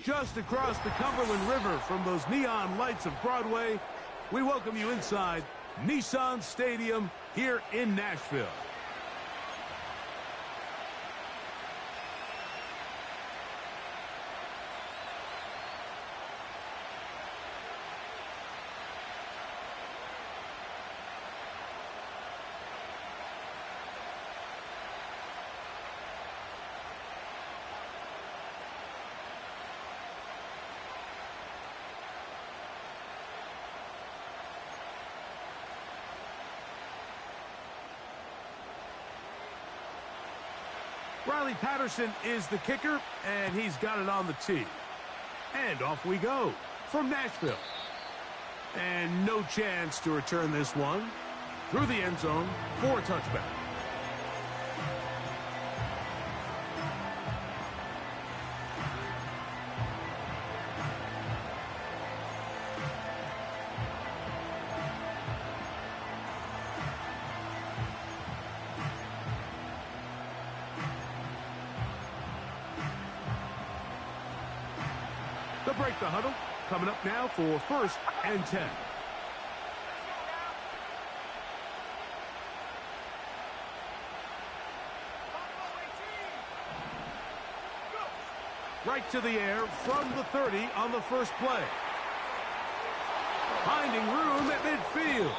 Just across the Cumberland River from those neon lights of Broadway, we welcome you inside Nissan Stadium here in Nashville. Riley Patterson is the kicker, and he's got it on the tee. And off we go from Nashville. And no chance to return this one through the end zone for a touchback. They'll break the huddle. Coming up now for 1st and 10. Right to the air from the 30 on the first play. Finding room at midfield.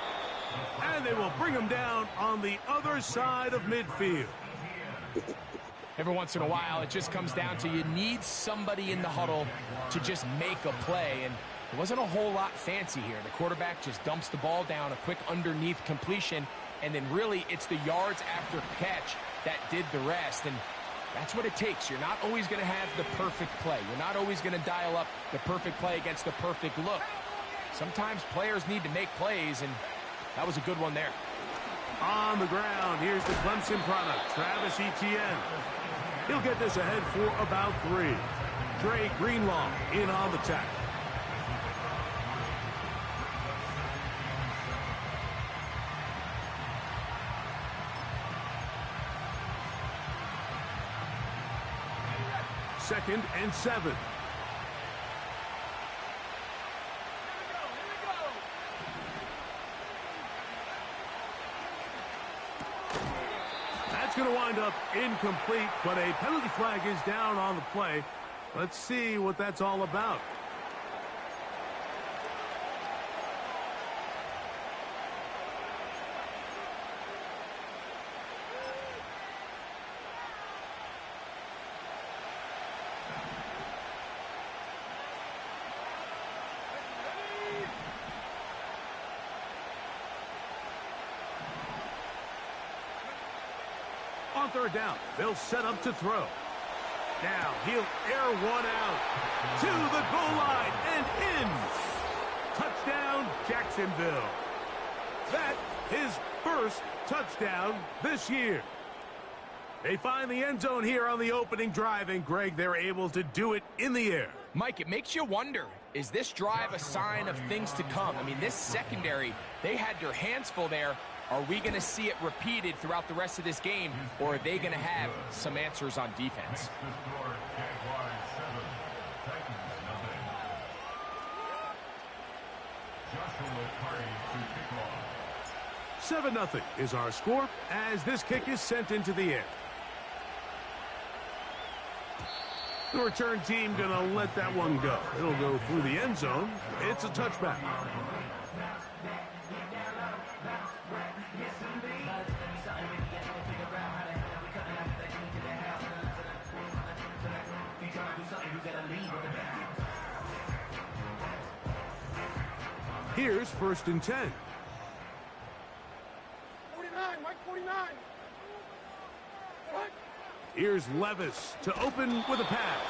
And they will bring him down on the other side of midfield. Every once in a while, it just comes down to you need somebody in the huddle to just make a play. And it wasn't a whole lot fancy here. The quarterback just dumps the ball down, a quick underneath completion, and then really it's the yards after catch that did the rest. And that's what it takes. You're not always going to have the perfect play. You're not always going to dial up the perfect play against the perfect look. Sometimes players need to make plays, and that was a good one there. On the ground, here's the Clemson product, Travis Etienne. He'll get this ahead for about 3. Dre Greenlaw in on the tackle. Second and 7. That's going to wind up incomplete, but a penalty flag is down on the play. Let's see what that's all about. On 3rd down, they'll set up to throw. Now he'll air one out to the goal line and in. Touchdown, Jacksonville. That his first touchdown this year. They find the end zone here on the opening drive, and Greg, they're able to do it in the air. Mike, it makes you wonder, is this drive a sign of things to come? I mean, this secondary, they had their hands full there. Are we going to see it repeated throughout the rest of this game, or are they going to have some answers on defense? 7-0 is our score as this kick is sent into the air. The return team going to let that one go. It'll go through the end zone. It's a touchback. Here's 1st and 10. 49, Mike 49. What? Here's Levis to open with a pass.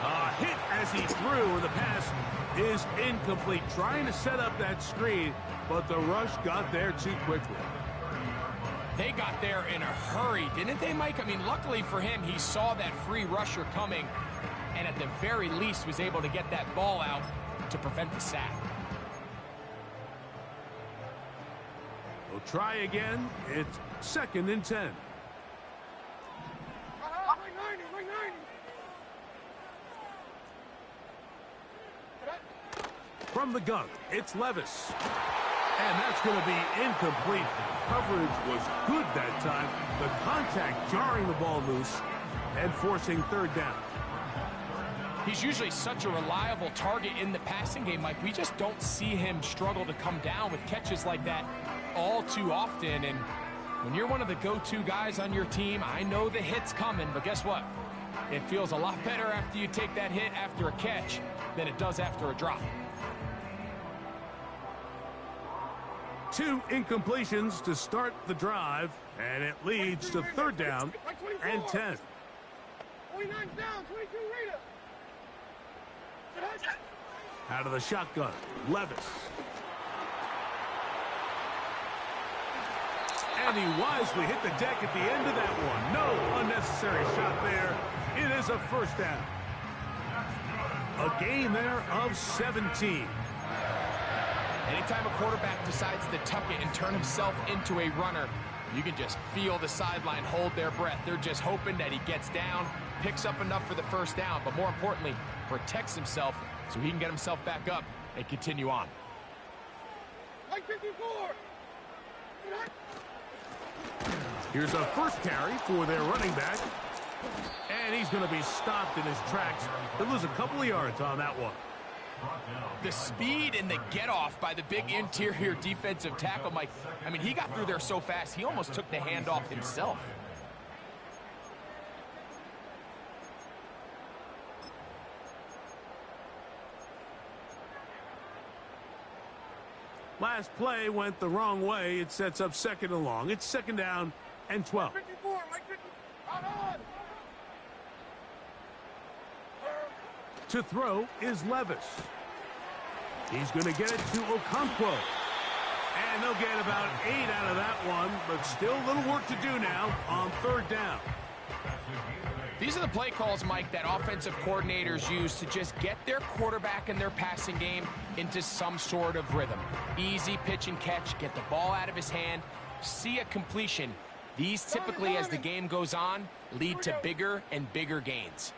A hit as he threw, and the pass is incomplete. Trying to set up that screen, but the rush got there too quickly. They got there in a hurry, didn't they, Mike? I mean, luckily for him, he saw that free rusher coming, and at the very least was able to get that ball out to prevent the sack. We'll try again. It's 2nd and 10. From the gun, it's Levis. And that's going to be incomplete. Coverage was good that time. The contact jarring the ball loose and forcing third down. He's usually such a reliable target in the passing game, Mike. We just don't see him struggle to come down with catches like that all too often. And when you're one of the go-to guys on your team, I know the hit's coming, but guess what? It feels a lot better after you take that hit after a catch than it does after a drop. 2 incompletions to start the drive, and it leads to third down and 10. 29 down, 22 Rita. Out of the shotgun, Levis. And he wisely hit the deck at the end of that one. No unnecessary shot there. It is a first down. A gain there of 17. Anytime a quarterback decides to tuck it and turn himself into a runner, you can just feel the sideline hold their breath. They're just hoping that he gets down, picks up enough for the first down, but more importantly, protects himself so he can get himself back up and continue on. 54. Here's a first carry for their running back. And he's going to be stopped in his tracks. He'll lose a couple of yards on that one. The speed and the get-off by the big interior defensive tackle, Mike. I mean, he got through there so fast, he almost took the handoff himself. Last play went the wrong way. It sets up second and long. It's second down and 12. 54, Mike 50. On. To throw is Levis. He's going to get it to Okonkwo. And they'll get about 8 out of that one, but still a little work to do now on third down. These are the play calls, Mike, that offensive coordinators use to just get their quarterback and their passing game into some sort of rhythm. Easy pitch and catch, get the ball out of his hand, see a completion. These typically, as the game goes on, lead to bigger and bigger gains.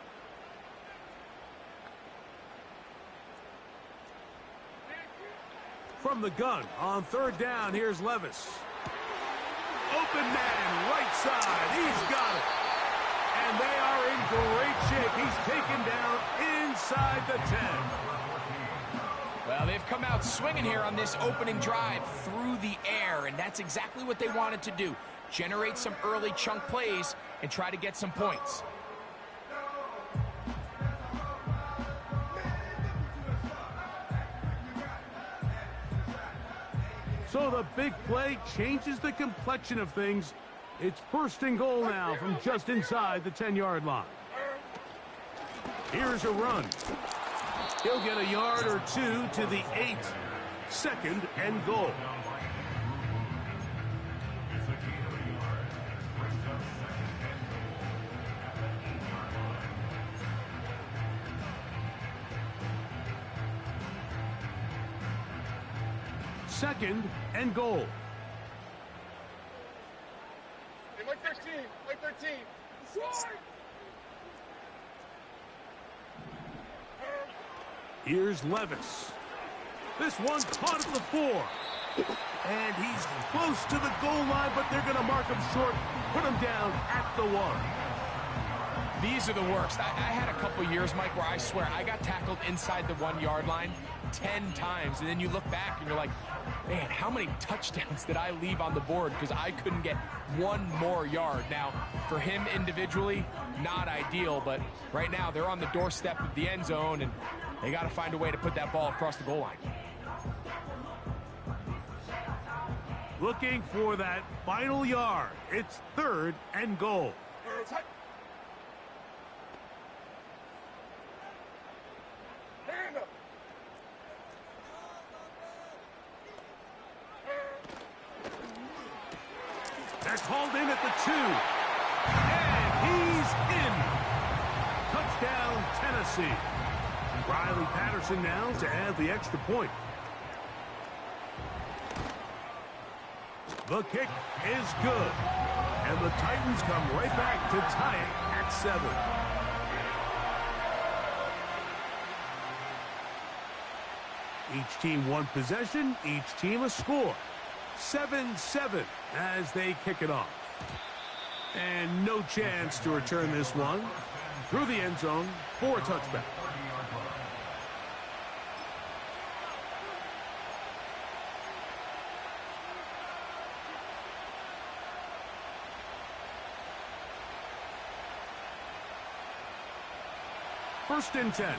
From the gun on third down, here's Levis. Open man, right side. He's got it. And they are in great shape. He's taken down inside the 10. Well, they've come out swinging here on this opening drive through the air, and that's exactly what they wanted to do. Generate some early chunk plays and try to get some points. So the big play changes the complexion of things. It's first and goal now from just inside the 10-yard line. Here's a run. He'll get a yard or two to the 8. Second and goal. Second and goal. Hey, Mike 13. Mike 13. Short. Here's Levis. This one caught at the 4. And he's close to the goal line, but they're going to mark him short, put him down at the 1. These are the worst. I had a couple years, Mike, where I swear I got tackled inside the 1-yard line 10 times. And then you look back and you're like, man, how many touchdowns did I leave on the board because I couldn't get one more yard? Now, for him individually, not ideal, but right now they're on the doorstep of the end zone, and they got to find a way to put that ball across the goal line. Looking for that final yard. It's third and goal. They're called in at the 2. And he's in. Touchdown, Tennessee. Riley Patterson now to add the extra point. The kick is good. And the Titans come right back to tie it at 7. Each team one possession, each team a score. 7-7 as they kick it off. And no chance to return this one through the end zone for a touchback. First and 10.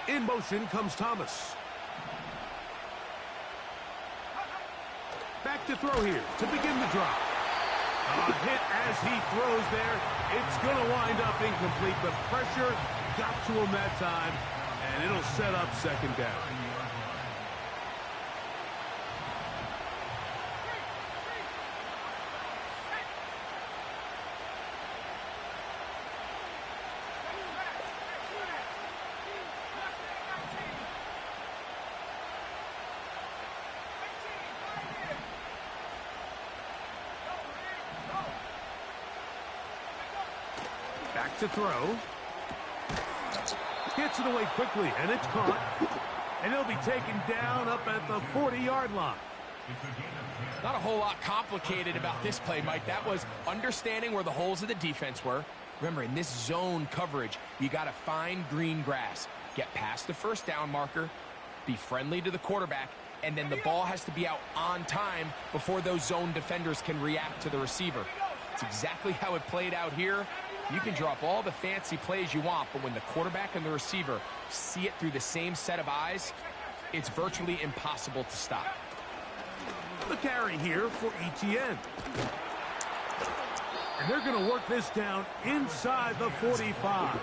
In motion comes Thomas. Back to throw here to begin the drive. A hit as he throws there. It's going to wind up incomplete. The pressure got to him that time, and it'll set up second down. Back to throw. Gets it away quickly, and it's caught. And he'll be taken down up at the 40-yard line. Not a whole lot complicated about this play, Mike. That was understanding where the holes of the defense were. Remember, in this zone coverage, you got to find green grass. Get past the first down marker, be friendly to the quarterback, and then the ball has to be out on time before those zone defenders can react to the receiver. It's exactly how it played out here. You can drop all the fancy plays you want, but when the quarterback and the receiver see it through the same set of eyes, it's virtually impossible to stop. The carry here for ETN. And they're going to work this down inside the 45.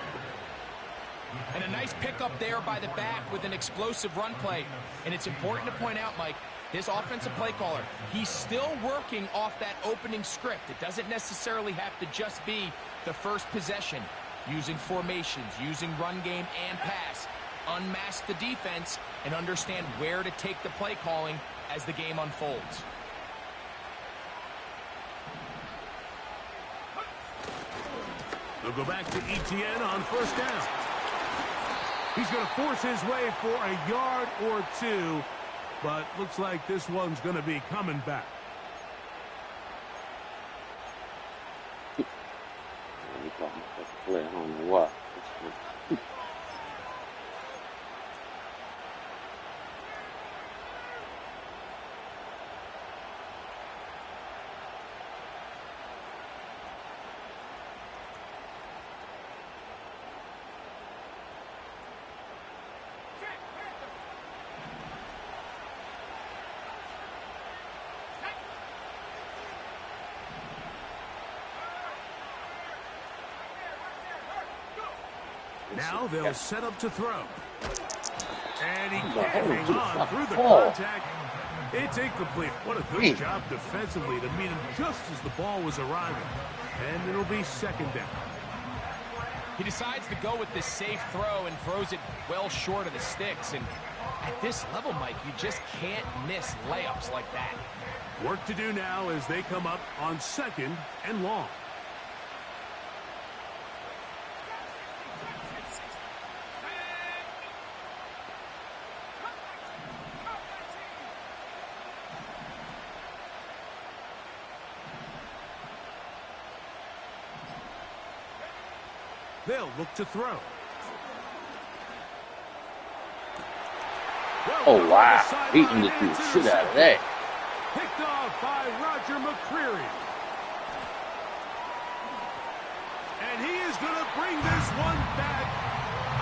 And a nice pickup there by the back with an explosive run play. And it's important to point out, Mike, this offensive play caller, he's still working off that opening script. It doesn't necessarily have to just be the first possession. Using formations, using run game and pass. Unmask the defense and understand where to take the play calling as the game unfolds. They'll go back to ETN on first down. He's going to force his way for a yard or two, but looks like this one's going to be coming back. I don't know what. Now they'll set up to throw. And he can't hang on through the contact. It's incomplete. What a good job defensively to meet him just as the ball was arriving. And it'll be second down. He decides to go with this safe throw and throws it well short of the sticks. And at this level, Mike, you just can't miss layups like that. Work to do now as they come up on second and long. They'll look to throw. Oh, wow. He can just do the shit out of that. Picked off by Roger McCreary. And he is going to bring this one back.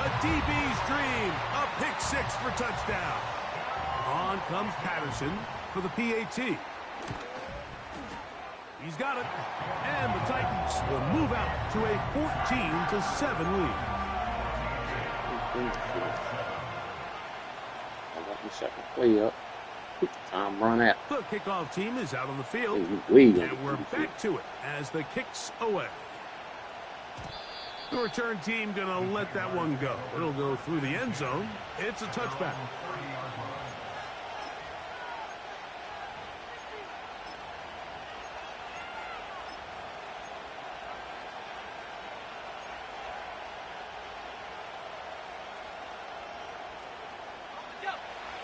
A DB's dream. A pick six for touchdown. On comes Patterson for the PAT. He's got it. And the Titans will move out to a 14-7 lead. I got the second play up. Time run out. The kickoff team is out on the field. And we're back to it as the kick's away. The return team going to let that one go. It'll go through the end zone. It's a touchback.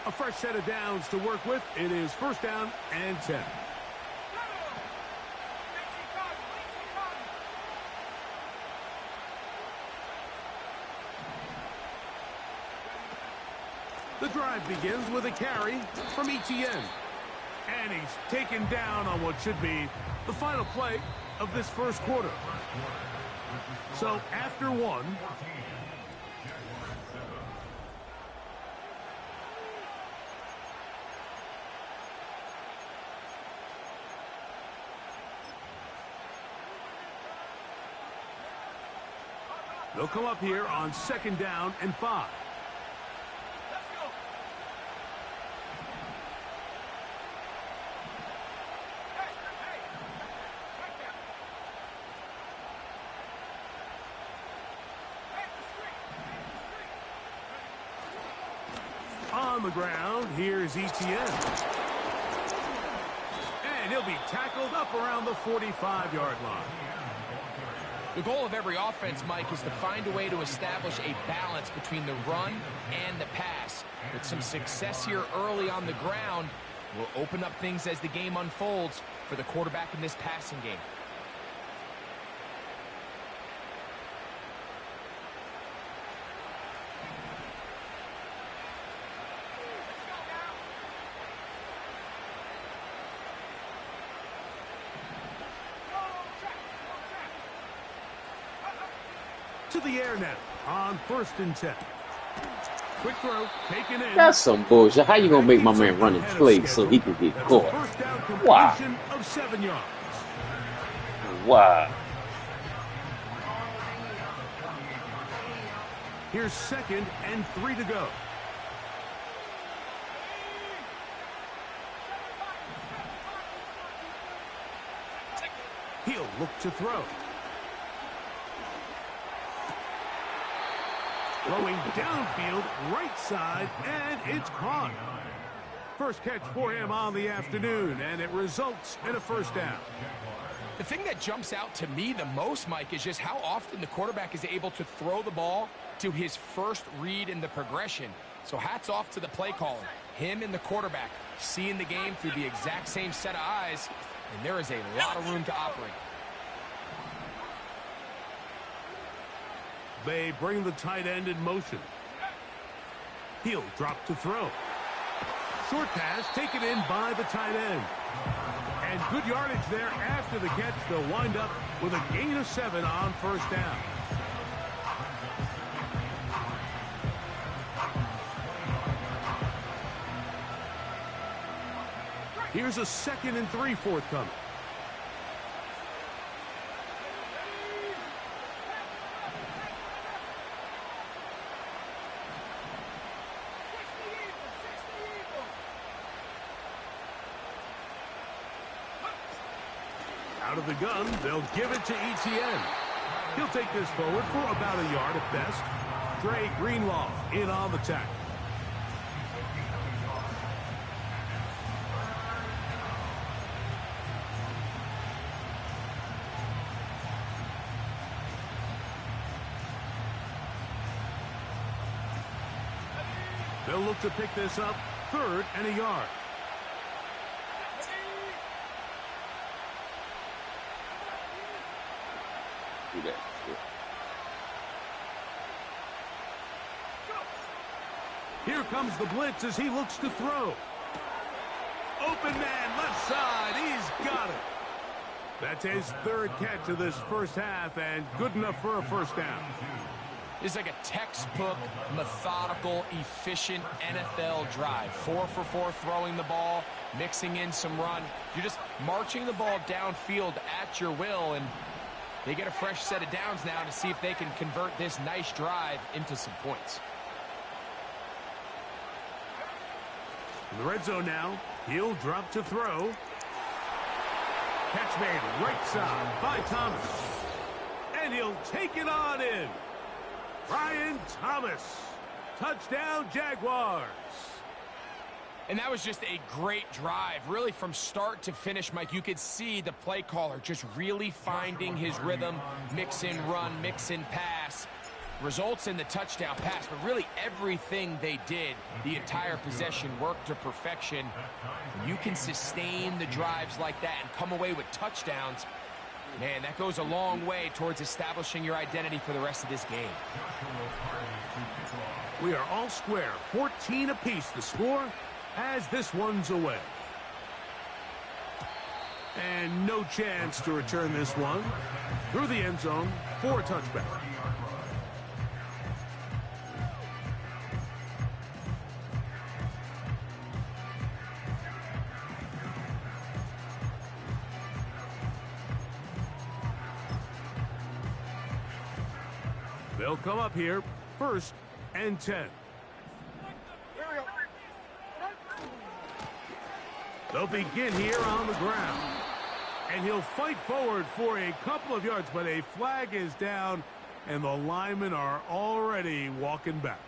A fresh set of downs to work with. It is first down and 10. The drive begins with a carry from ETN. And he's taken down on what should be the final play of this first quarter. So after one, they'll come up here on second down and 5. On the ground, here's ETN. And he'll be tackled up around the 45-yard line. The goal of every offense, Mike, is to find a way to establish a balance between the run and the pass. With some success here early on the ground, will open up things as the game unfolds for the quarterback in this passing game. To the air now on first and 10. Quick throw, taken in. That's some bullshit. How you gonna make my man run and play so he can get caught? First down completion Wow. of 7 yards. Wow. Here's second and 3 to go. He'll look to throw. Throwing downfield, right side, and it's caught. First catch for him on the afternoon, and it results in a first down. The thing that jumps out to me the most, Mike, is just how often the quarterback is able to throw the ball to his first read in the progression. So hats off to the play caller. Him and the quarterback seeing the game through the exact same set of eyes, and there is a lot of room to operate. They bring the tight end in motion. He'll drop to throw. Short pass taken in by the tight end. And good yardage there after the catch. They'll wind up with a gain of 7 on first down. Here's a second and 3 forthcoming. Out of the gun, they'll give it to ETN. He'll take this forward for about a yard at best. Dre Greenlaw in on the tackle. They'll look to pick this up, third and a yard. Do that. Here comes the blitz as he looks to throw. Open man, left side. He's got it. That's his third catch of this first half, and good enough for a first down. It's like a textbook, methodical, efficient NFL drive. 4 for 4 throwing the ball, mixing in some run. You're just marching the ball downfield at your will, and they get a fresh set of downs now to see if they can convert this nice drive into some points. In the red zone now, he'll drop to throw. Catch made right side by Thomas. And he'll take it on in. Brian Thomas. Touchdown, Jaguars. And that was just a great drive, really from start to finish, Mike. You could see the play caller just really finding his rhythm, mix in run, mix in pass. Results in the touchdown pass, but really everything they did, the entire possession worked to perfection. When you can sustain the drives like that and come away with touchdowns, man, that goes a long way towards establishing your identity for the rest of this game. We are all square, 14 apiece the score as this one's away. And no chance to return this one through the end zone for a touchback. They'll come up here, 1st and 10. They'll begin here on the ground. And he'll fight forward for a couple of yards, but a flag is down, and the linemen are already walking back.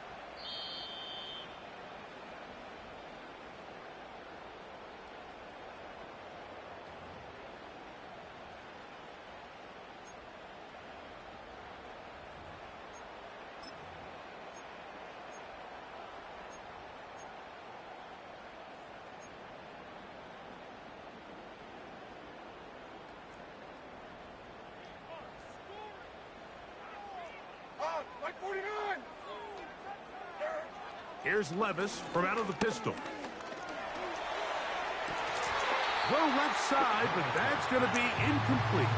Here's Levis from out of the pistol. Throw left side, but that's going to be incomplete.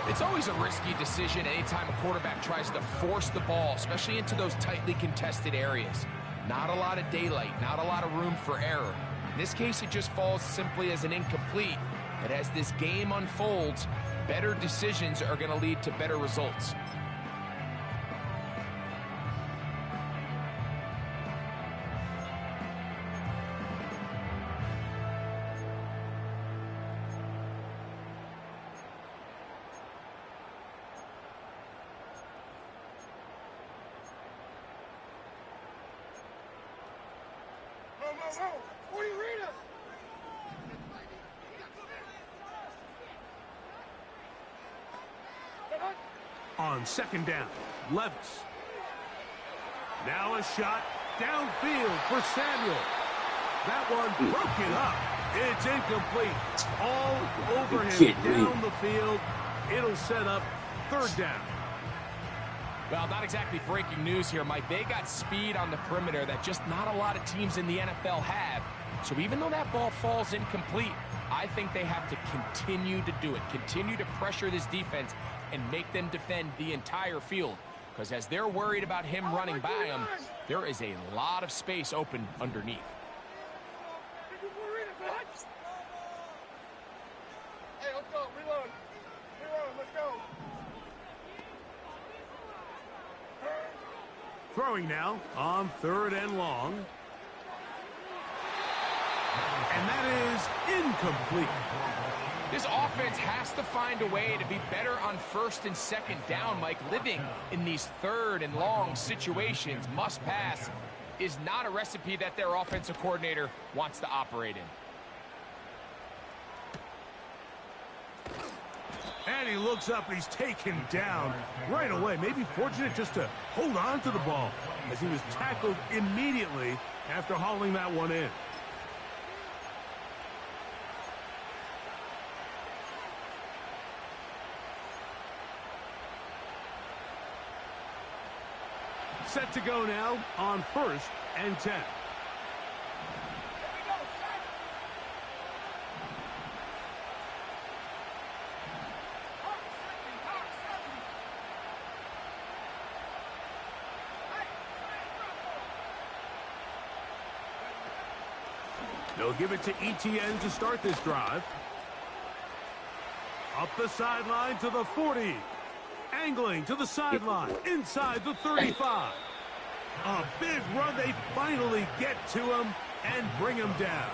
It's always a risky decision anytime a quarterback tries to force the ball, especially into those tightly contested areas. Not a lot of daylight, not a lot of room for error. In this case, it just falls simply as an incomplete. But as this game unfolds, better decisions are going to lead to better results. On 2nd down, Levis. Now a shot downfield for Samuel. That one broken up. It's incomplete. All over him down the field. It'll set up 3rd down. Well, not exactly breaking news here, Mike. They got speed on the perimeter that just not a lot of teams in the NFL have. So even though that ball falls incomplete, I think they have to continue to do it. Continue to pressure this defense and make them defend the entire field. Because as they're worried about him running by them, there is a lot of space open underneath. Hey, let's go. Reload. Reload. Let's go. Throwing now on 3rd and long. And that is incomplete. This offense has to find a way to be better on 1st and 2nd down, Mike. Living in these 3rd and long situations, must pass, is not a recipe that their offensive coordinator wants to operate in. And he looks up, he's taken down right away. Maybe fortunate just to hold on to the ball as he was tackled immediately after hauling that one in. Set to go now on 1st and 10. They'll give it to ETN to start this drive. Up the sideline to the 40. Angling to the sideline, inside the 35. A big run. They finally get to him and bring him down.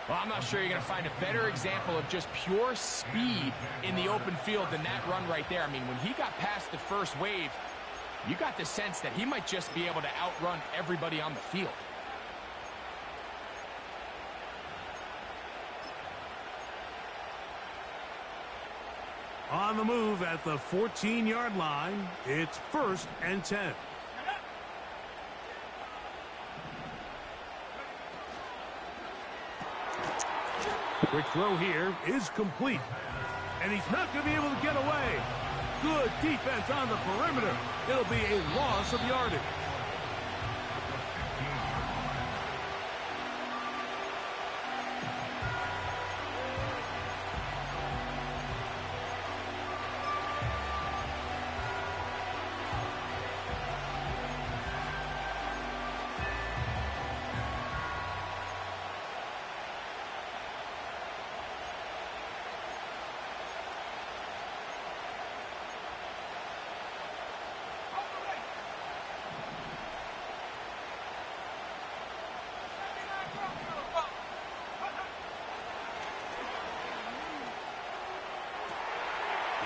Well, I'm not sure you're going to find a better example of just pure speed in the open field than that run right there. I mean, when he got past the first wave, you got the sense that he might just be able to outrun everybody on the field. On the move at the 14-yard line, it's 1st and 10. Quick throw here is complete. And he's not going to be able to get away. Good defense on the perimeter. It'll be a loss of yardage.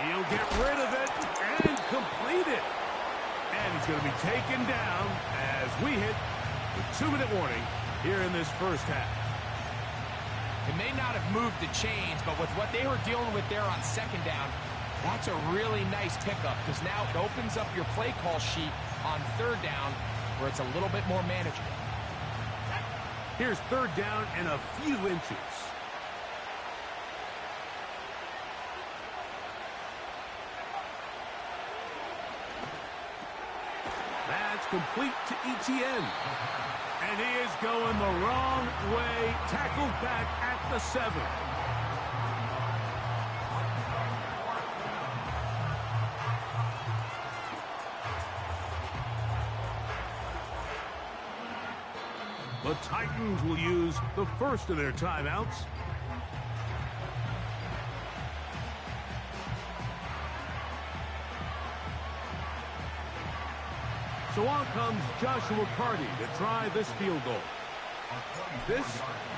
He'll get rid of it and complete it. And he's going to be taken down as we hit the 2-minute warning here in this first half. It may not have moved the chains, but with what they were dealing with there on 2nd down, that's a really nice pickup because now it opens up your play call sheet on 3rd down where it's a little bit more manageable. Here's 3rd down and a few inches. That's complete to ETN. And he is going the wrong way. Tackled back at the 7. The Titans will use the first of their timeouts. So on comes Joshua Carty to try this field goal. This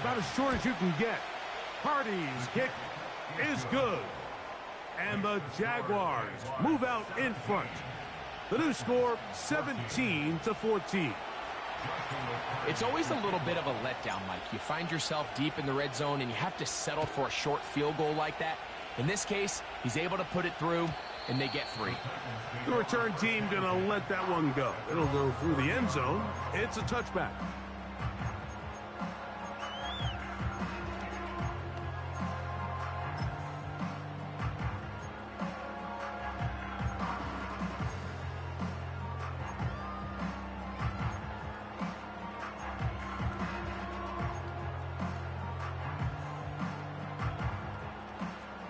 about as short as you can get. Carty's kick is good. And the Jaguars move out in front. The new score, 17-14. It's always a little bit of a letdown, Mike. You find yourself deep in the red zone and you have to settle for a short field goal like that. In this case, he's able to put it through, and they get 3. The return team going to let that one go. It'll go through the end zone. It's a touchback.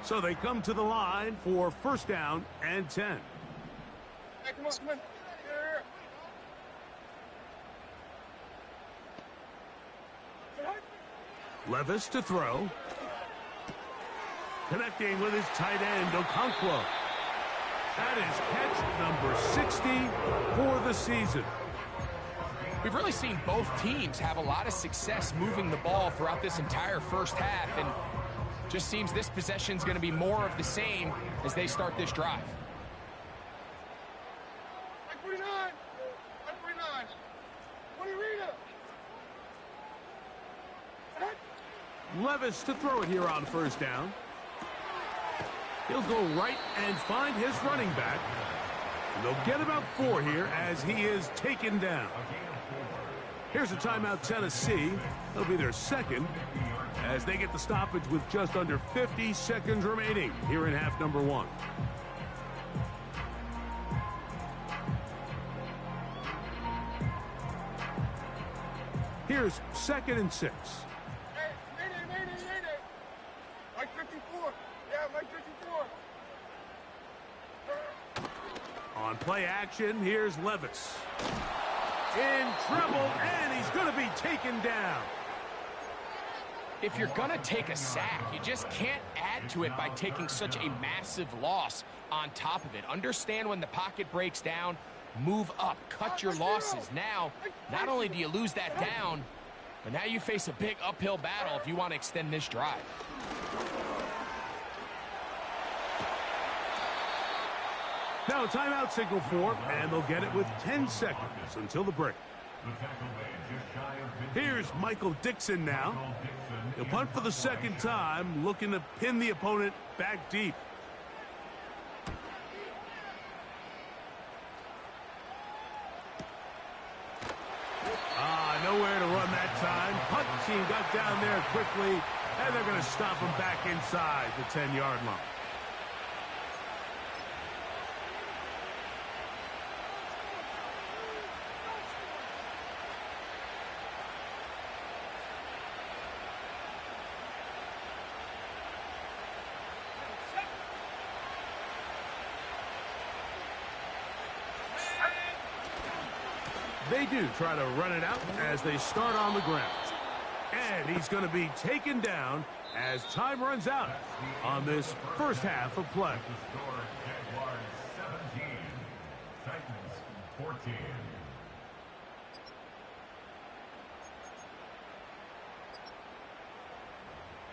So they come to the line for 1st down and 10. Hey, come on, come on. Here. Levis to throw. Connecting with his tight end, Okonkwo. That is catch number 60 for the season. We've really seen both teams have a lot of success moving the ball throughout this entire first half, and just seems this possession is going to be more of the same as they start this drive. 49. 49. 20 Rita. Levis to throw it here on 1st down. He'll go right and find his running back. And they'll get about 4 here as he is taken down. Here's a timeout, Tennessee. It'll be their 2nd as they get the stoppage with just under 50 seconds remaining here in half number 1. Here's 2nd and 6. Hey, Mayday. Mike 54. Yeah, Mike 54. On play action, here's Levis. In trouble, and he's going to be taken down. If you're going to take a sack, you just can't add to it by taking such a massive loss on top of it. Understand when the pocket breaks down, move up, cut your losses. Now, not only do you lose that down, but now you face a big uphill battle if you want to extend this drive. Now a timeout signal for, and they'll get it with 10 seconds until the break. Here's Michael Dixon now. He'll punt for the 2nd time, looking to pin the opponent back deep. team got down there quickly, and they're going to stop him back inside the 10-yard line. They do try to run it out as they start on the ground. And he's going to be taken down as time runs out on this first half of play.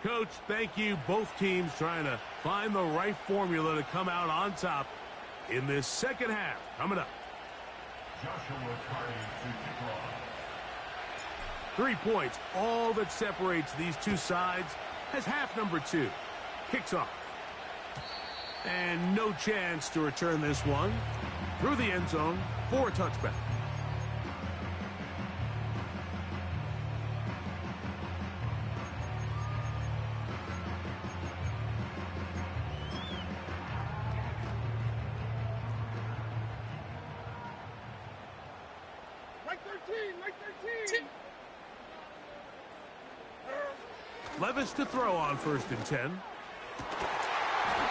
Coach, thank you. Both teams trying to find the right formula to come out on top in this second half. Coming up. 3 points, all that separates these two sides as half number 2 kicks off. And no chance to return this one through the end zone for a touchback. Levis to throw on 1st and 10.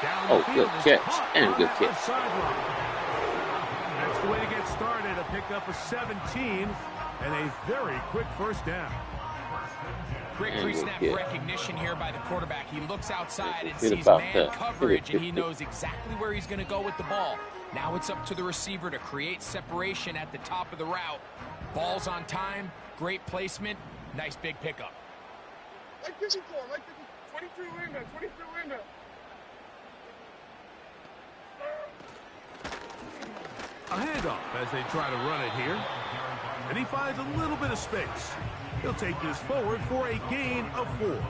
Down the field, good catch and good catch. That's the way to get started. A pickup of 17 and a very quick first down. Great pre-snap recognition here by the quarterback. He looks outside and sees man coverage, and he knows exactly where he's going to go with the ball. Now it's up to the receiver to create separation at the top of the route. Ball's on time, great placement, nice big pickup. Like 54, like 23 window, 23 window. A handoff as they try to run it here. And he finds a little bit of space. He'll take this forward for a gain of 4.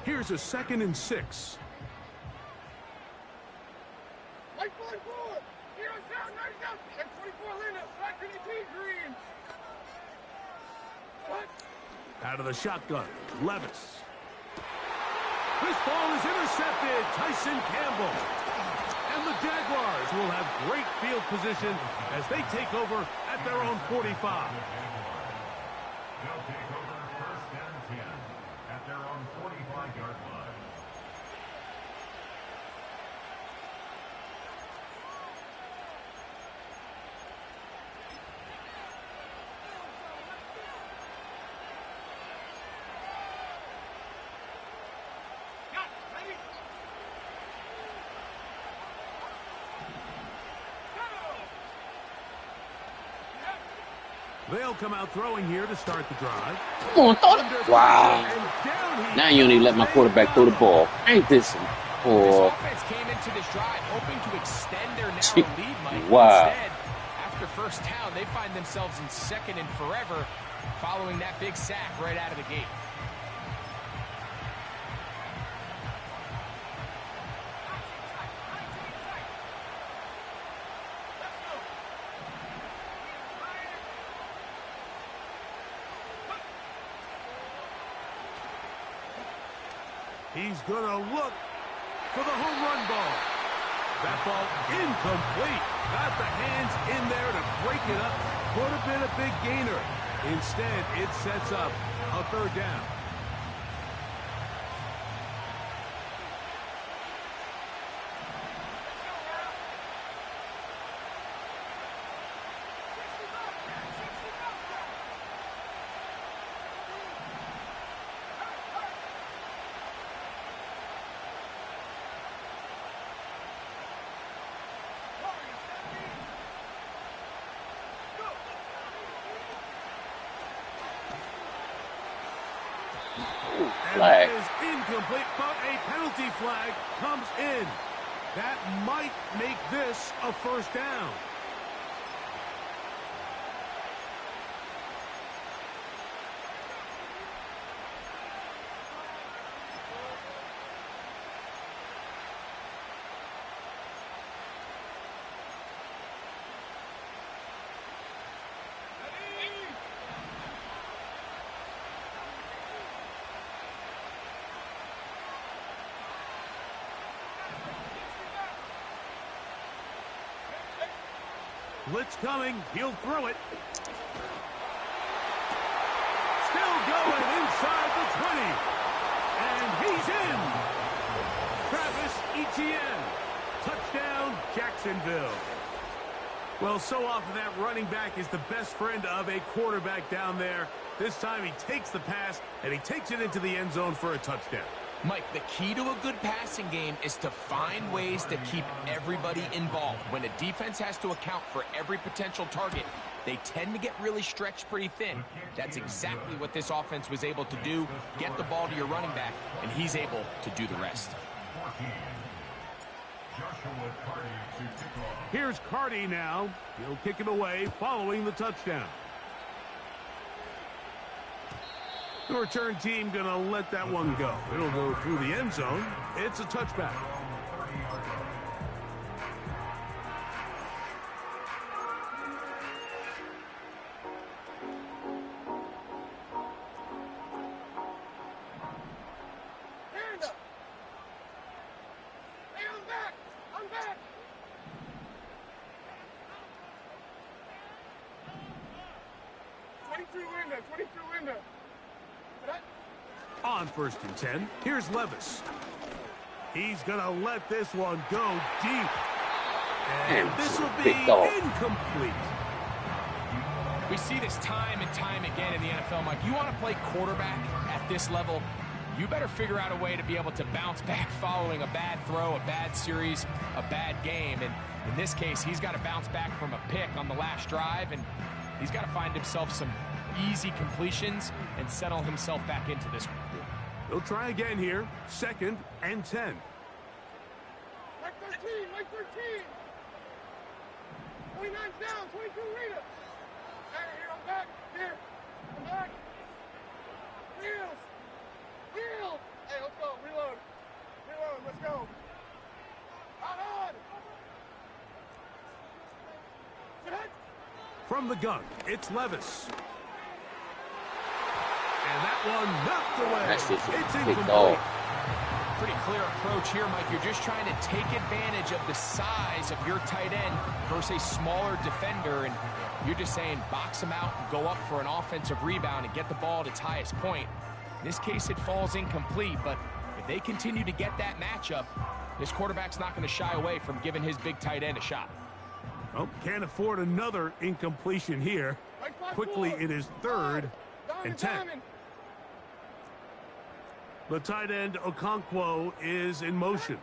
Here's a 2nd and 6. Like 44. Here's down, nice down. Like 24 Linda. Back to the team, Green. What? Out of the shotgun, Levis. This ball is intercepted. Tyson Campbell. And the Jaguars will have great field position as they take over at their own 45. They'll take over 1st and 10 at their own 45-yard line. They'll come out throwing here to start the drive. Come on, throw it. Wow. Now you only let my quarterback throw the ball. Ain't this some This offense came into this drive hoping to extend their narrow lead, Mike. Wow. Instead, after first down, they find themselves in 2nd and forever following that big sack right out of the gate. He's going to look for the home run ball. That ball incomplete. Got the hands in there to break it up. Could have been a big gainer. Instead, it sets up a 3rd down. Flag. And it is incomplete, but a penalty flag comes in. That might make this a 1st down. Blitz coming. He'll throw it. Still going inside the 20. And he's in. Travis Etienne. Touchdown, Jacksonville. Well, so often that running back is the best friend of a quarterback down there. This time he takes the pass, and he takes it into the end zone for a touchdown. Mike, the key to a good passing game is to find ways to keep everybody involved. When a defense has to account for every potential target, they tend to get really stretched pretty thin. That's exactly what this offense was able to do. Get the ball to your running back, and he's able to do the rest. Here's Carty now. He'll kick it away following the touchdown. The return team going to let that one go. It'll go through the end zone. It's a touchback. Hand up. Hey, I'm back. I'm back. Window. On 1st and 10, here's Levis. He's going to let this one go deep. And this will be incomplete. We see this time and time again in the NFL, Mike. You want to play quarterback at this level, you better figure out a way to be able to bounce back following a bad throw, a bad series, a bad game. And in this case, he's got to bounce back from a pick on the last drive, and he's got to find himself some easy completions and settle himself back into this. He'll try again here. 2nd and 10. Mike 13. 29's down. 22 Rita. Here, I'm back. Here. I'm back. Wheels. Hey, let's go. Reload. Let's go. Out on. Set. From the gun, it's Levis. And that one knocked away. That's just it's incomplete. Pretty clear approach here, Mike. You're just trying to take advantage of the size of your tight end versus a smaller defender, and you're just saying box him out and go up for an offensive rebound and get the ball at its highest point. In this case, it falls incomplete, but if they continue to get that matchup, this quarterback's not going to shy away from giving his big tight end a shot. Oh, can't afford another incompletion here. Quickly, it is 3rd and 10. The tight end, Okonkwo, is in motion.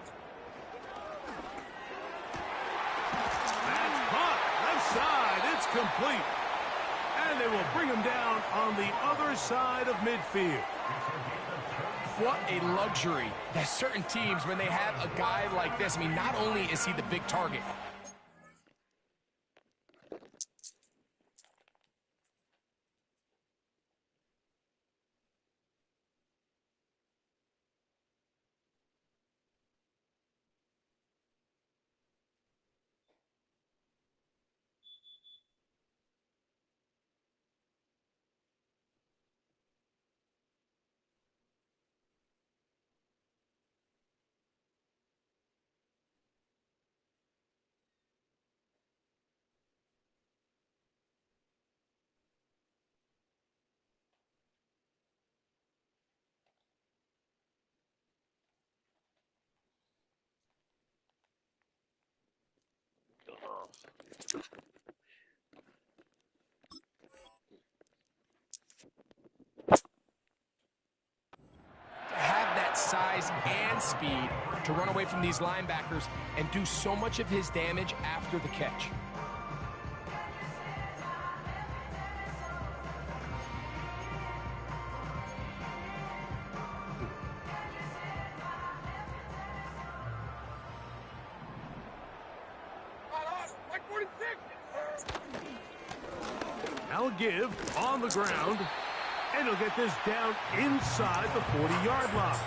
That's caught. Left side. It's complete. And they will bring him down on the other side of midfield. What a luxury that certain teams, when they have a guy like this, I mean, not only is he the big target, size and speed to run away from these linebackers and do so much of his damage after the catch. Now a give on the ground. And he'll get this down inside the 40-yard line.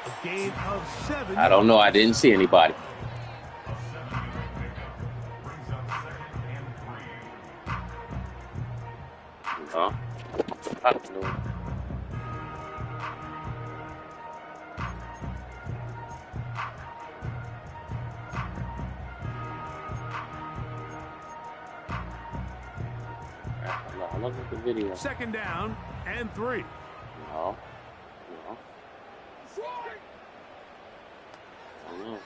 A gain of 7. I don't know. I didn't see anybody. Huh? I don't know. I look at the video. Second down and 3. No. No. I know.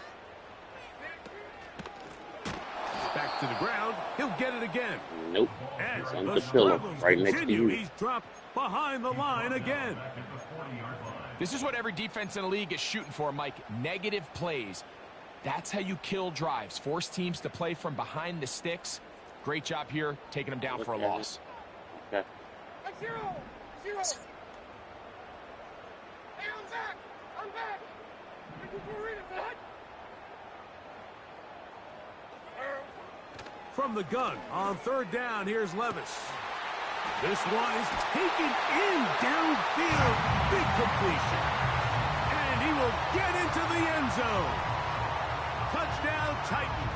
Back to the ground. He'll get it again. Nope. And It's under the the pillow, struggles right next to continue. you. He's dropped behind the line again. This is what every defense in the league is shooting for, Mike. Negative plays. That's how you kill drives. Force teams to play from behind the sticks. Great job here, taking them down for a loss. Okay. 0. Hey, I'm back. I'm back. From the gun on third down, here's Levis. This one is taken in downfield. Big completion. And he will get into the end zone. Touchdown, Titans.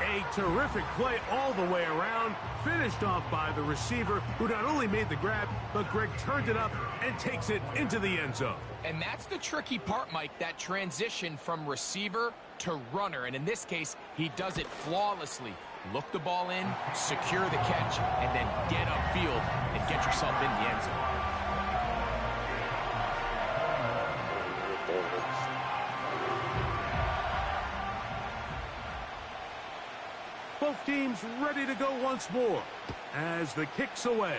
A terrific play all the way around. Finished off by the receiver, who not only made the grab, but Greg turned it up and takes it into the end zone. And that's the tricky part, Mike, that transition from receiver to runner. And in this case, he does it flawlessly. Look the ball in, secure the catch, and then get upfield and get yourself in the end zone. Both teams ready to go once more as the kick's away.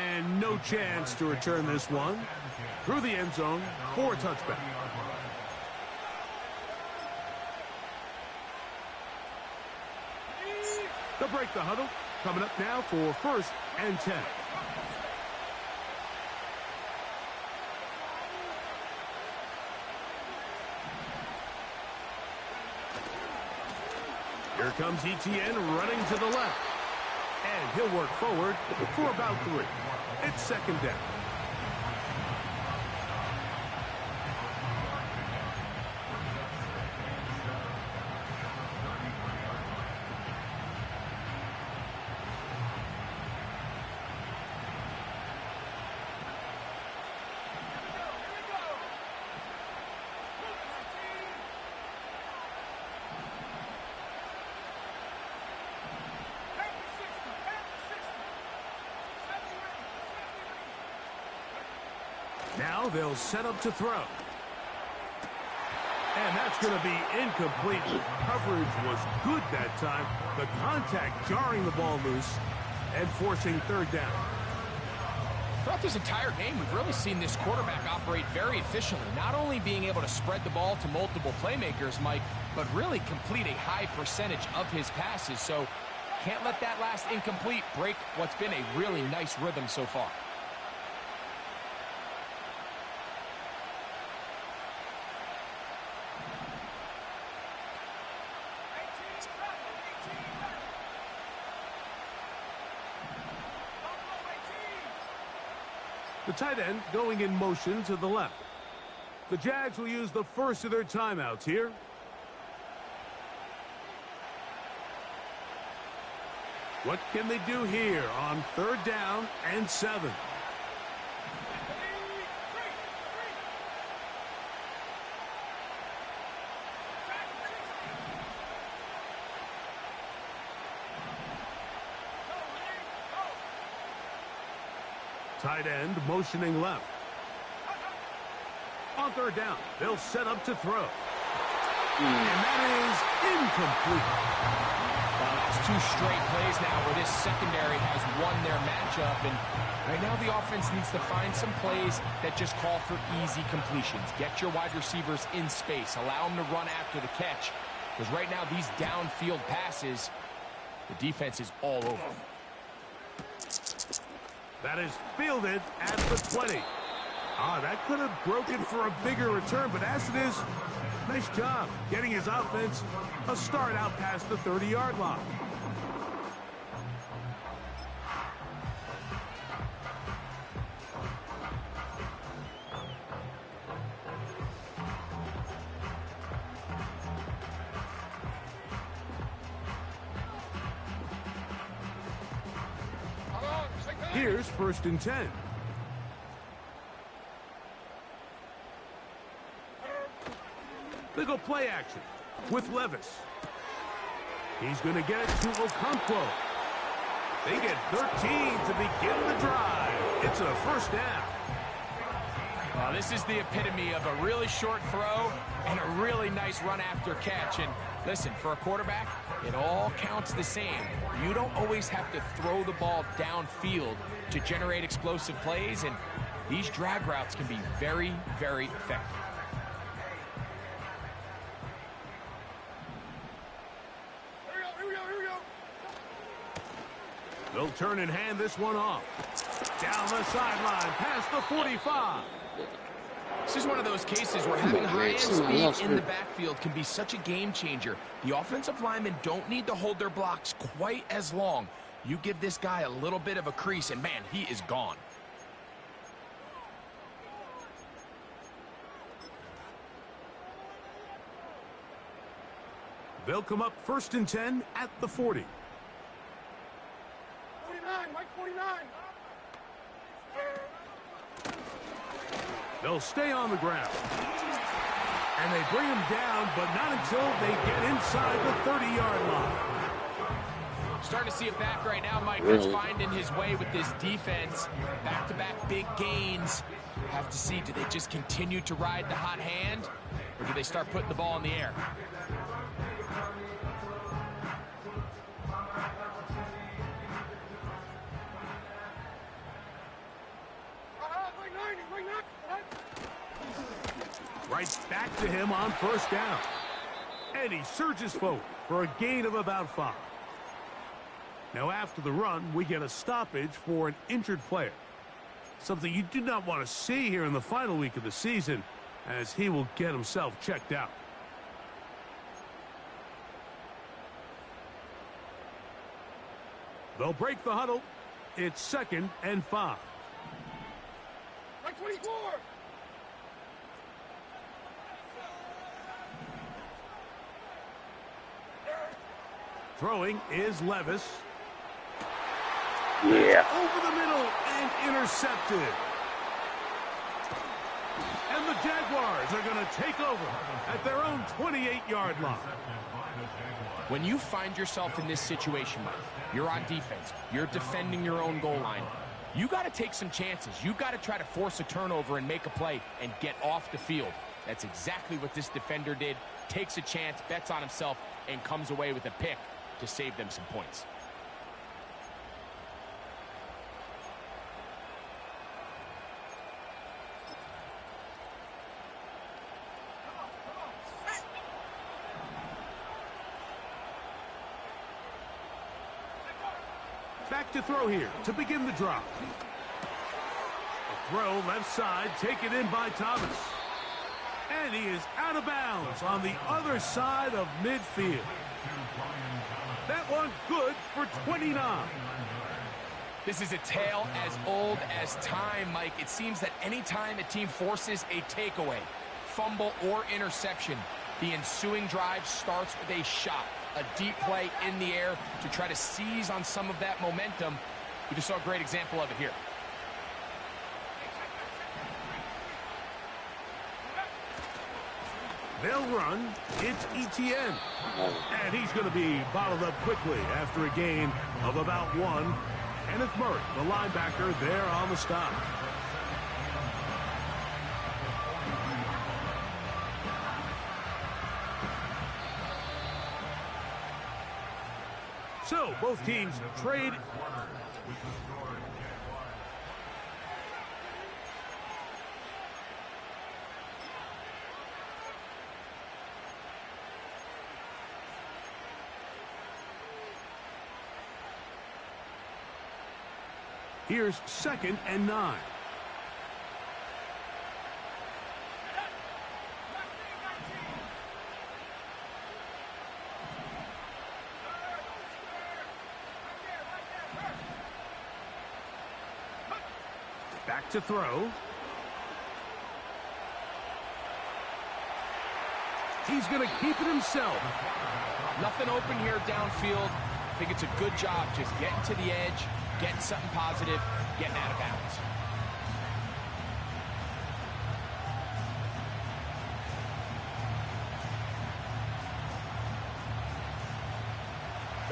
And no chance to return this one. Through the end zone for a touchback. They'll break the huddle. Coming up now for 1st and 10. Here comes ETN running to the left. And he'll work forward for about 3. It's second down. Now they'll set up to throw. And that's going to be incomplete. Coverage was good that time. The contact jarring the ball loose and forcing third down. Throughout this entire game, we've really seen this quarterback operate very efficiently, not only being able to spread the ball to multiple playmakers, Mike, but really complete a high percentage of his passes. So can't let that last incomplete break what's been a really nice rhythm so far. The tight end going in motion to the left. The Jags will use the first of their timeouts here. What can they do here on third down and 7? Tight end motioning left. On third down, they'll set up to throw. And that is incomplete. Well, it's 2 straight plays now where this secondary has won their matchup. And right now the offense needs to find some plays that just call for easy completions. Get your wide receivers in space. Allow them to run after the catch. Because right now these downfield passes, the defense is all over them. That is fielded at the 20. That could have broken for a bigger return, but as it is, nice job getting his offense a start out past the 30-yard line. Here's 1st and 10. They go play action with Levis. He's going to get it to Okonkwo. They get 13 to begin the drive. It's a first down. Well, this is the epitome of a really short throw and a really nice run after catch. And listen, for a quarterback, it all counts the same. You don't always have to throw the ball downfield to generate explosive plays, and these drag routes can be very, very effective. Here we go. They'll turn and hand this one off. Down the sideline, past the 45. This is one of those cases where having high-end speed in the backfield can be such a game changer. The offensive linemen don't need to hold their blocks quite as long. You give this guy a little bit of a crease, and man, he is gone. They'll come up 1st and 10 at the 40. 49, Mike 49. They'll stay on the ground. And they bring him down, but not until they get inside the 30-yard line. Starting to see it back right now, Mike. That's finding his way with this defense. Back-to-back big gains. Have to see, do they just continue to ride the hot hand, or do they start putting the ball in the air? Right back to him on 1st down. And he surges forward for a gain of about 5. Now after the run, we get a stoppage for an injured player. Something you do not want to see here in the final week of the season, as he will get himself checked out. They'll break the huddle. It's 2nd and 5. Mike 24. Throwing is Levis. Yeah. Over the middle and intercepted. And the Jaguars are going to take over at their own 28-yard line. When you find yourself in this situation, Mike, you're on defense, you're defending your own goal line, you got to take some chances. You got to try to force a turnover and make a play and get off the field. That's exactly what this defender did. Takes a chance, bets on himself, and comes away with a pick to save them some points. Back to throw here to begin the drive. A throw left side, taken in by Thomas. And he is out of bounds on the other side of midfield. That one good for 29. This is a tale as old as time, Mike. It seems that any time a team forces a takeaway, fumble, or interception, the ensuing drive starts with a shot, a deep play in the air to try to seize on some of that momentum. We just saw a great example of it here. They'll run. It's ETN. And he's going to be bottled up quickly after a gain of about 1. Kenneth Murray, the linebacker, there on the stop. So, both teams trade. Here's 2nd and 9. Back to throw. He's going to keep it himself. Nothing open here downfield. I think it's a good job just getting to the edge, getting something positive, getting out of bounds.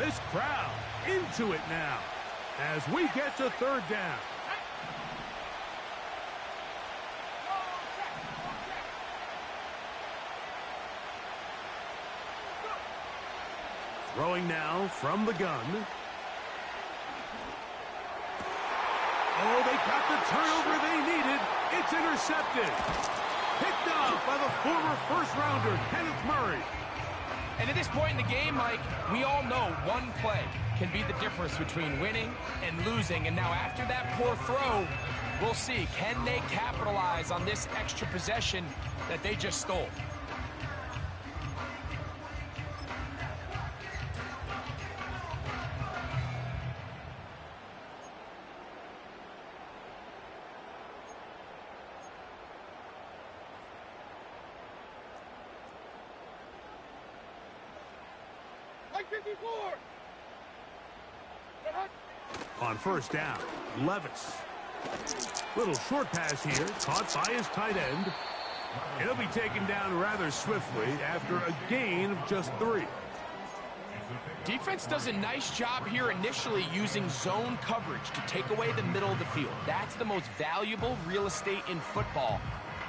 This crowd into it now as we get to third down. Throwing now from the gun. Oh, they got the turnover they needed. It's intercepted. Picked off by the former first-rounder, Kenneth Murray. And at this point in the game, Mike, we all know one play can be the difference between winning and losing. And now after that poor throw, we'll see. Can they capitalize on this extra possession that they just stole? Like 54. On first down, Levis. Little short pass here, caught by his tight end. He'll be taken down rather swiftly after a gain of just 3. Defense does a nice job here initially using zone coverage to take away the middle of the field. That's the most valuable real estate in football.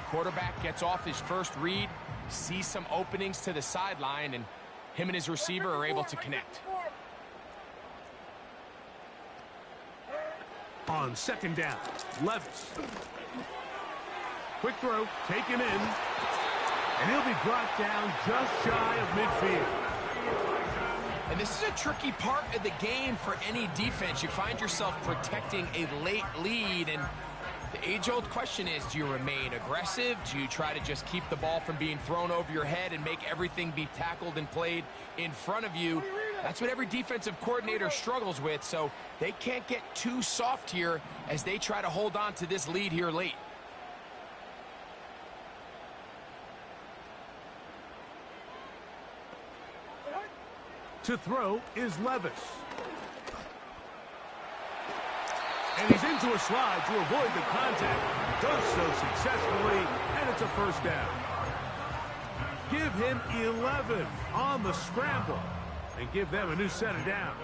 Quarterback gets off his first read, sees some openings to the sideline, and him and his receiver are able to connect. On second down, Levis. Quick throw, taken in, and he'll be brought down just shy of midfield. And this is a tricky part of the game for any defense. You find yourself protecting a late lead, and the age-old question is, do you remain aggressive? Do you try to just keep the ball from being thrown over your head and make everything be tackled and played in front of you? That's what every defensive coordinator struggles with, so they can't get too soft here as they try to hold on to this lead here late. To throw is Levis. And he's into a slide to avoid the contact. Does so successfully, and it's a first down. Give him 11 on the scramble and give them a new set of downs.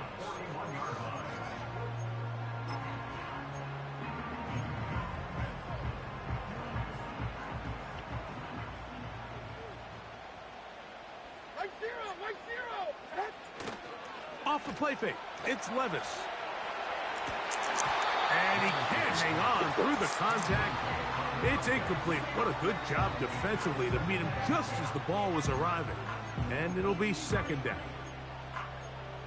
Off the play fake, it's Levis. And he can't hang on through the contact. It's incomplete. What a good job defensively to meet him just as the ball was arriving. And it'll be second down.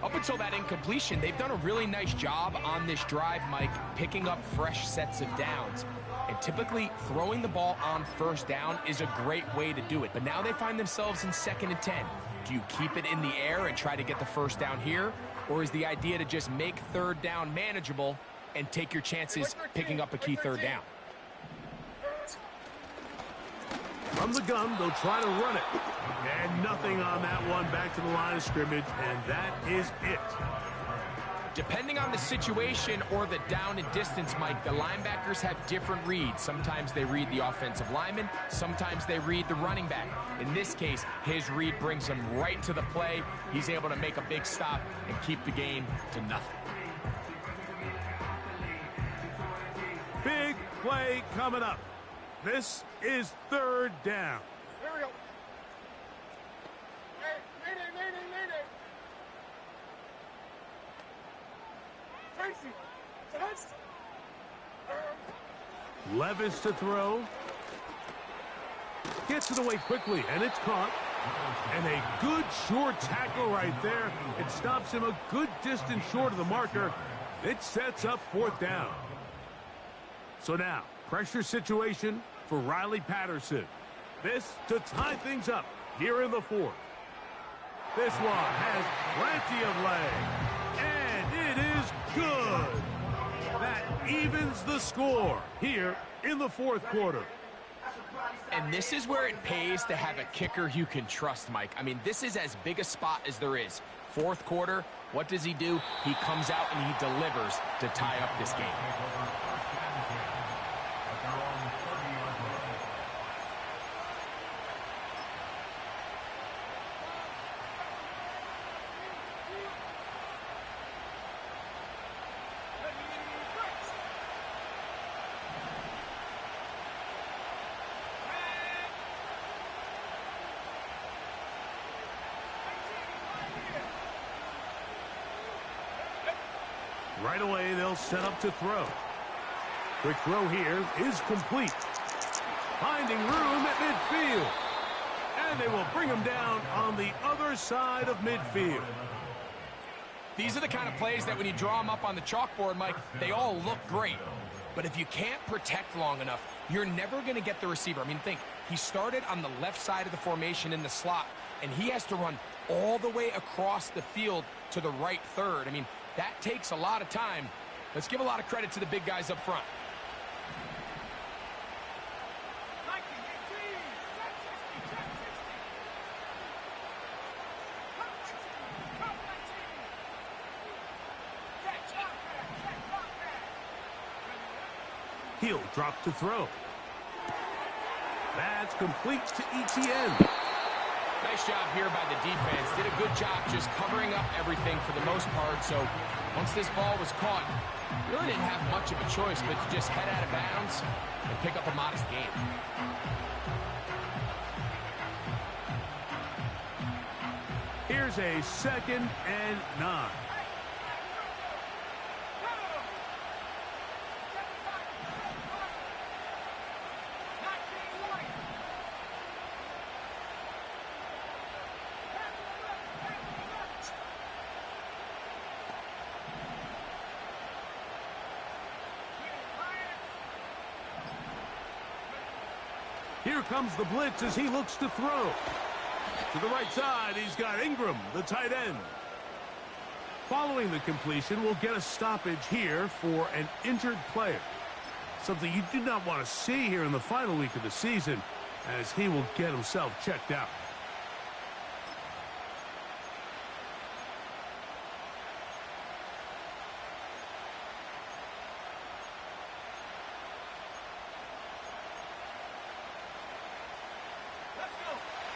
Up until that incompletion, they've done a really nice job on this drive, Mike, picking up fresh sets of downs. And typically, throwing the ball on first down is a great way to do it. But now they find themselves in 2nd and 10. Do you keep it in the air and try to get the first down here? Or is the idea to just make third down manageable and take your chances picking up a key third down? From the gun, they'll try to run it. And nothing on that one, back to the line of scrimmage, and that is it. Depending on the situation or the down and distance, Mike, the linebackers have different reads. Sometimes they read the offensive lineman. Sometimes they read the running back. In this case, his read brings him right to the play. He's able to make a big stop and keep the game to nothing. Big play coming up. This is third down. Here we go. Hey, Mayday. Tracy. That's... Levis to throw. Gets it away quickly, and it's caught. And a good short tackle right there. It stops him a good distance short of the marker. It sets up fourth down. So now, pressure situation for Riley Patterson. This to tie things up here in the fourth. This one has plenty of leg. And it is good. That evens the score here in the fourth quarter. And this is where it pays to have a kicker you can trust, Mike. I mean, this is as big a spot as there is. Fourth quarter, what does he do? He comes out and he delivers to tie up this game. Right away, they'll set up to throw. Quick throw here is complete. Finding room at midfield. And they will bring him down on the other side of midfield. These are the kind of plays that when you draw them up on the chalkboard, Mike, they all look great. But if you can't protect long enough, you're never going to get the receiver. I mean, think, he started on the left side of the formation in the slot, and he has to run all the way across the field to the right third. I mean, that takes a lot of time. Let's give a lot of credit to the big guys up front. He'll drop to throw. That's complete to ETN. Nice job here by the defense. Did a good job just covering up everything for the most part. So once this ball was caught, you really didn't have much of a choice but to just head out of bounds and pick up a modest gain. Here's a 2nd and 9. Here comes the blitz as he looks to throw. To the right side, he's got Ingram, the tight end. Following the completion, we'll get a stoppage here for an injured player. Something you do not want to see here in the final week of the season, as he will get himself checked out.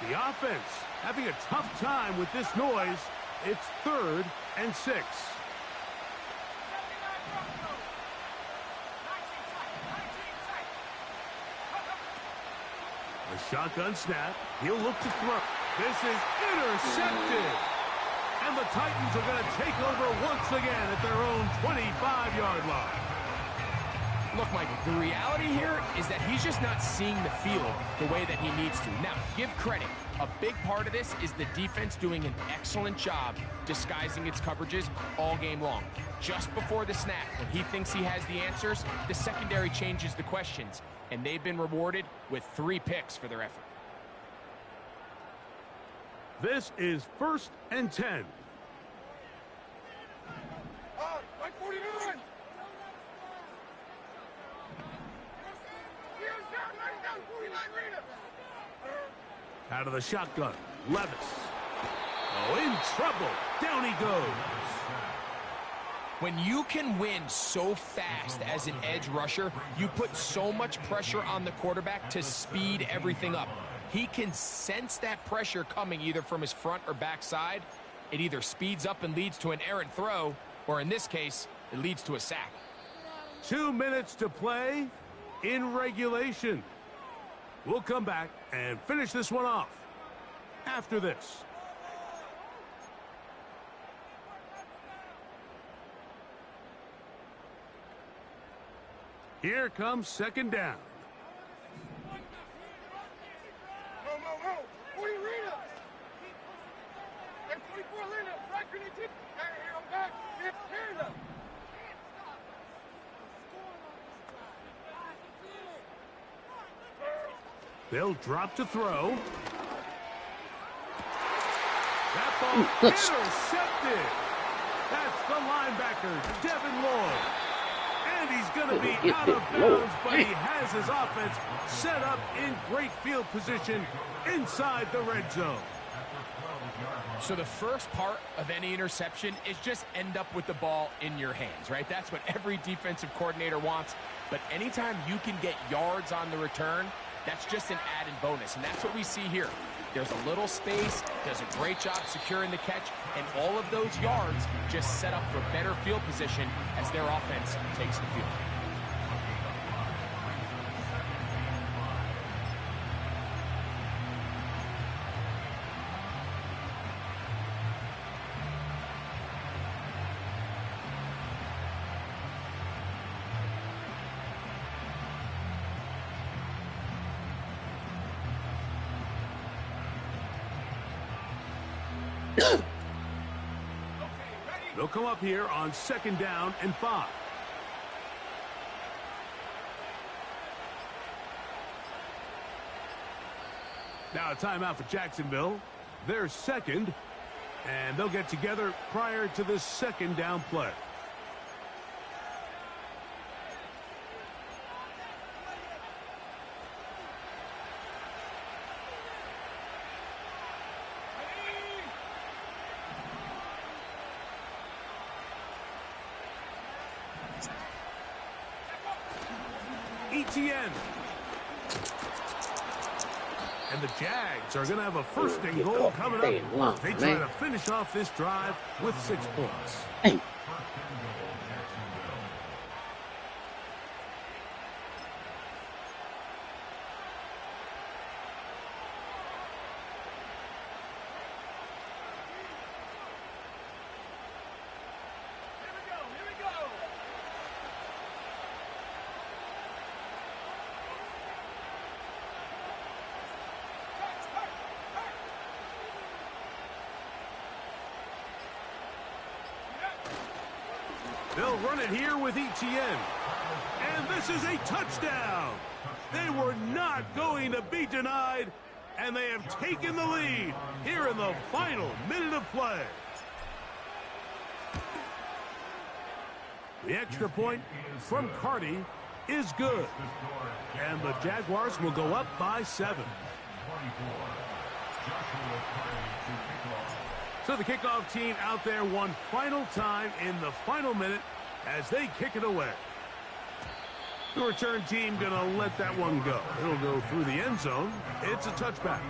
The offense having a tough time with this noise. It's 3rd and 6. A shotgun snap. He'll look to throw. This is intercepted. And the Titans are going to take over once again at their own 25-yard line. Look, Mike, the reality here is that he's just not seeing the field the way that he needs to. Now, give credit. A big part of this is the defense doing an excellent job disguising its coverages all game long. Just before the snap, when he thinks he has the answers, the secondary changes the questions, and they've been rewarded with 3 picks for their effort. This is 1st and 10. Like 49. Out of the shotgun, Levis. Oh, in trouble. Down he goes. When you can win so fast as an edge rusher, you put so much pressure on the quarterback to speed everything up. He can sense that pressure coming either from his front or back side. It either speeds up and leads to an errant throw, or in this case, it leads to a sack. 2 minutes to play in regulation. We'll come back and finish this one off after this. Here comes 2nd down. No. 40 Rita. And 24 Linda. Right to the tip. Here, I'm back. Here, up. They'll drop to throw. That ball intercepted. That's the linebacker, Devin Lloyd. And he's going to be out of bounds, but he has his offense set up in great field position inside the red zone. So the first part of any interception is just end up with the ball in your hands, right? That's what every defensive coordinator wants. But anytime you can get yards on the return, that's just an added bonus, and that's what we see here. There's a little space, does a great job securing the catch, and all of those yards just set up for better field position as their offense takes the field. They'll come up here on 2nd down and 5. Now a timeout for Jacksonville. They're 2nd, and they'll get together prior to the 2nd down play. ETN. And the Jags are going to have a 1st and goal coming up. They try to finish off this drive with 6 points. Hey. They'll run it here with ETN. And this is a touchdown. They were not going to be denied, and they have taken the lead here in the final minute of play. The extra point from Carty is good. And the Jaguars will go up by 7. So the kickoff team out there one final time in the final minute as they kick it away. The return team going to let that one go. It'll go through the end zone. It's a touchback.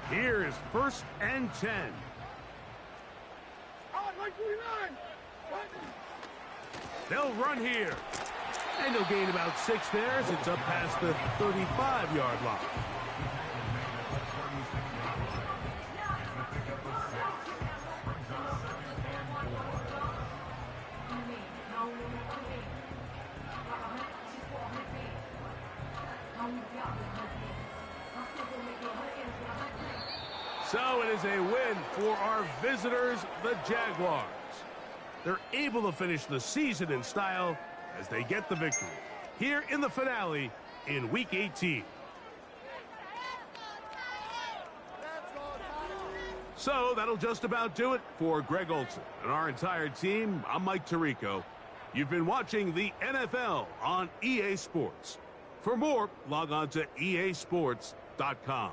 Here is 1st and 10. They'll run here. And they'll gain about 6 there as it's up past the 35-yard line. So it is a win for our visitors, the Jaguars. They're able to finish the season in style as they get the victory here in the finale in Week 18. So that'll just about do it for Greg Olson and our entire team. I'm Mike Tirico. You've been watching the NFL on EA Sports. For more, log on to easports.com.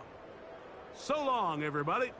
So long, everybody.